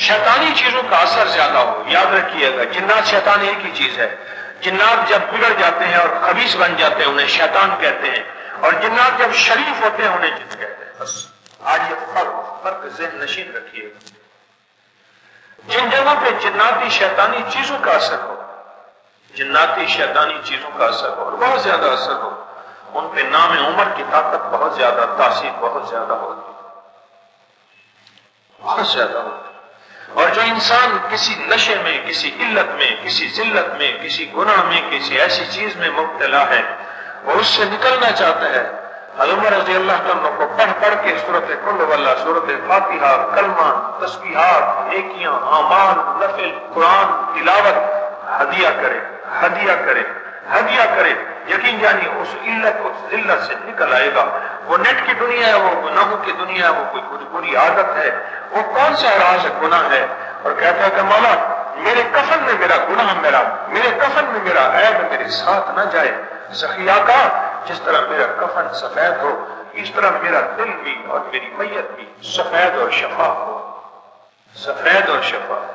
شیطانی چیزوں کا اثر زیادہ ہو. یاد رکھیے گا جنات شیطان ایک ہی چیز ہے. جنات جب بگڑ جاتے ہیں اور خبیث بن جاتے ہیں انہیں شیطان کہتے ہیں, اور جنات جب شریف ہوتے ہیں انہیں جن کہتے ہیں. بس آج یہ فرق ذہن نشین رکھیے گا. جن جگہوں پہ جناتی شیطانی چیزوں کا اثر ہو, جناتی شیطانی چیزوں کا اثر ہو اور بہت زیادہ اثر ہو, ان پہ نام عمر کی طاقت بہت زیادہ, تاثیر بہت زیادہ ہوتی, بہت زیادہ ہوتی. اور جو انسان کسی نشے میں, کسی علت میں, کسی ذلت میں, کسی گناہ میں, کسی ایسی چیز میں مبتلا ہے, وہ اس سے نکلنا چاہتا ہے, حضرت عمر رضی اللہ عنہ کو پڑھ کے سورۃ قل واللہ, سورۃ فاتحہ, کلمہ, تسبیحات, نیکیاں, اعمال, نفل, قرآن تلاوت ہدیہ کرے, ہدیہ کرے, ہدیہ کرے. یقین جانی اس علت, اس ذلت سے نکل آئے گا. وہ نیٹ کی دنیا ہے, وہ گناہوں کی دنیا ہے, وہ کوئی بری عادت ہے, وہ کون سا راز گناہ ہے, اور کہتا ہے کہ مولا میرے کفن میں میرا گناہ, میرے کفن میں میرا عیب میرے ساتھ نہ جائے. زکریا کا جس طرح میرا کفن سفید ہو, اس طرح میرا دل بھی اور میری میت بھی سفید اور شفاف ہو, سفید اور شفاف.